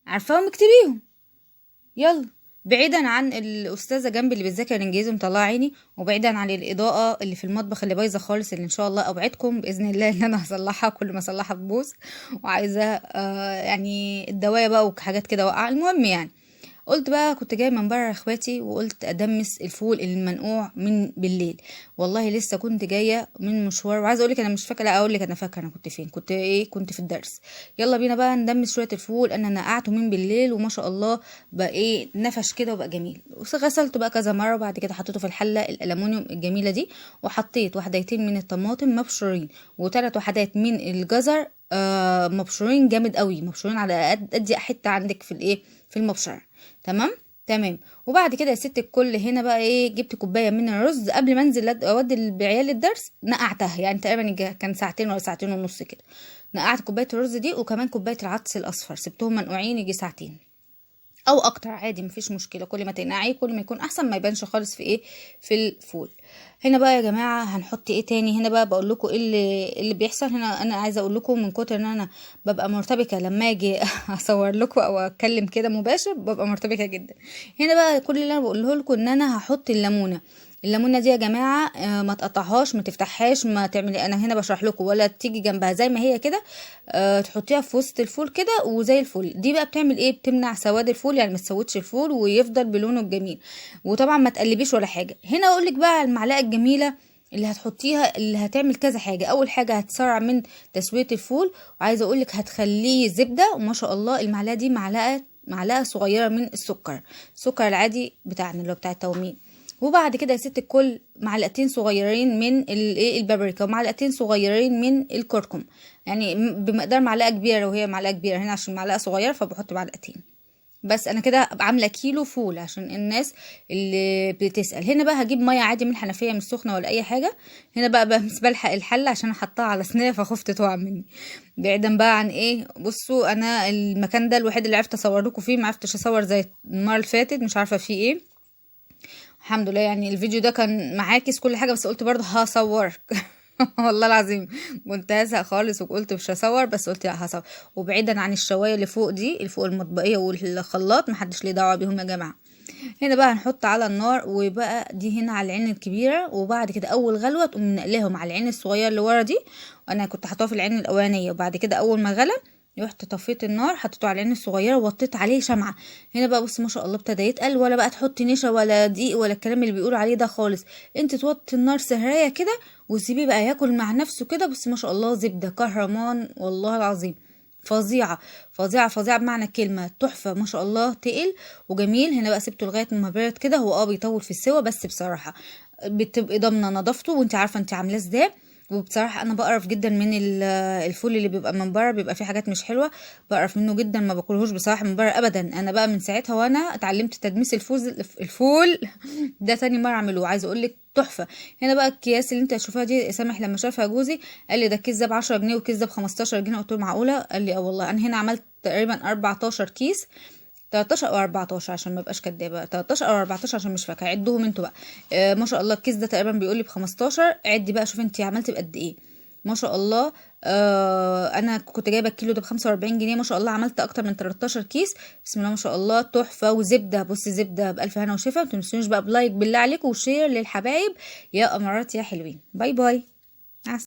عارفاهم اكتبيهم. يلا. بعيدا عن الاستاذه جنبي اللي بتذاكر الانجليزي مطلعه عيني، وبعيدا عن الاضاءه اللي في المطبخ اللي بايظه خالص، اللي ان شاء الله اوعدكم باذن الله ان انا هصلحها، كل ما اصلحها تبوظ، وعايزه يعني الدوايه بقى وحاجات كده واقعه. المهم يعني قلت بقى كنت جاي من بره اخواتي، وقلت ادمس الفول المنقوع من بالليل. والله لسه كنت جايه من مشوار، وعايزه اقول لك انا مش فاكره، اقول لك انا فاكره انا كنت فين، كنت ايه، كنت في الدرس. يلا بينا بقى ندمس شويه الفول، انا نقعته من بالليل وما شاء الله بقى ايه، نفش كده وبقى جميل. غسلته بقى كذا مره، وبعد كده حطيته في الحله الالومنيوم الجميله دي، وحطيت وحدتين من الطماطم مبشورين، وثلاث وحدات من الجزر مبشورين جامد قوي، مبشورين على قد اضيق حته عندك في الايه، في المبشره. تمام. تمام. وبعد كده يا ست الكل، هنا بقى ايه، جبت كوبايه من الرز قبل ما انزل اودي العيال الدرس، نقعتها يعني تقريبا كان ساعتين ولا ساعتين ونص كده. نقعت كوبايه الرز دي، وكمان كوبايه العدس الاصفر سبتهم منقوعين يجي ساعتين او اكتر، عادي مفيش مشكله، كل ما تنقعي كل ما يكون احسن، ما يبانش خالص في ايه، في الفول. هنا بقى يا جماعه هنحط ايه تاني، هنا بقى بقول لكم ايه اللي بيحصل هنا. انا عايزه اقول لكم من كتر ان انا ببقى مرتبكه لما اجي اصور لكم او اتكلم كده مباشر، ببقى مرتبكه جدا. هنا بقى كل اللي انا بقوله لكم ان انا هحط الليمونه. الليمونه دي يا جماعه ما تقطعهاش، ما تفتحهاش، ما تعملي، انا هنا بشرح لكم، ولا تيجي جنبها زي ما هي كده. تحطيها في وسط الفول كده وزي الفل. دي بقى بتعمل ايه، بتمنع سواد الفول، يعني ما تسودش الفول ويفضل بلونه الجميل. وطبعا ما تقلبيش ولا حاجه. هنا اقول لك بقى المعلقه الجميله اللي هتحطيها، اللي هتعمل كذا حاجه. اول حاجه هتسرع من تسويه الفول، وعايزه اقول لك هتخليه زبده، وما شاء الله المعلقه دي معلقه صغيره من السكر العادي بتاعنا اللي هو بتاع التومين. وبعد كده يا ست الكل معلقتين صغيرين من الايه، البابريكا، ومعلقتين صغيرين من الكركم، يعني بمقدار معلقه كبيره. لو هي معلقه كبيره هنا عشان معلقه صغيره فبحط معلقتين بس. انا كده عامله كيلو فول عشان الناس اللي بتسال. هنا بقى هجيب ميه عادي من الحنفيه، مش سخنه ولا اي حاجه. هنا بقى بس بلحق الحله عشان احطها على صينيه، فخفت تقع مني. بعيدا بقى عن ايه، بصوا انا المكان ده الوحيد اللي عرفت اصور لكم فيه، ما عرفتش اصور زي المره اللي فاتت، مش عارفه فيه ايه. الحمد لله يعني الفيديو ده كان معاكس كل حاجه، بس قلت برضه هصورك. والله العظيم كنت هزهق خالص وقلت مش هصور، بس قلت لا هصور. وبعيدا عن الشوايه اللي فوق دي، اللي فوق المطبقيه والخلاط، محدش ليه دعوه بيهم يا جماعه. هنا بقى هنحط على النار، وبقى دي هنا على العين الكبيره، وبعد كده اول غلوه تقوم نقليهم على العين الصغيره اللي ورا دي. وانا كنت حاطاه في العين الاولانيه، وبعد كده اول ما غلى رحت طفيت النار، حطيته على العين الصغيره ووطيت عليه شمعه. هنا بقى بص ما شاء الله ابتدى يتقل، ولا بقى تحطي نشا ولا دقيق ولا الكلام اللي بيقولوا عليه ده خالص. انت توطي النار سهريه كده، وسيبيه بقى ياكل مع نفسه كده. بص ما شاء الله زبده كهرمان والله العظيم، فظيعه فظيعه فظيعه بمعنى الكلمه، تحفه ما شاء الله، تقل وجميل. هنا بقى سبته لغايه ما برد كده، هو بيطول في السوا، بس بصراحه بتبقي ضامنه نظافته وانت عارفه انت عاملاه ازاي. وبصراحه انا بقرف جدا من الفول اللي بيبقى من بره، بيبقى فيه حاجات مش حلوه، بقرف منه جدا، ما باكلهوش بصراحه من بره ابدا. انا بقى من ساعتها وانا اتعلمت تدميس الفول ده تاني مره اعمله، عايزه اقول لك تحفه. هنا بقى الكياس اللي انت هتشوفها دي، سامح لما شافها جوزي قال لي ده الكيس ده ب10 جنيه والكيس ده ب15 جنيه، قلت له معقوله؟ قال لي اه والله. انا هنا عملت تقريبا 14 كيس، 13 او 14 عشان ما ابقاش كدابه، 13 او 14 عشان مش فاكره، عدوهم انتوا بقى. ما شاء الله الكيس ده تقريبا بيقول لي ب15، عدي بقى شوفي انت عملتي بقد ايه. ما شاء الله. انا كنت جايبه الكيلو ده ب45 جنيه، ما شاء الله عملت اكتر من 13 كيس. بسم الله ما شاء الله تحفه. وزبده، بصي زبده بالف هنا وشفا. ما تنسونيش بقى بلايك بالله عليكم، وشير للحبايب يا امارات يا حلوين. باي باي.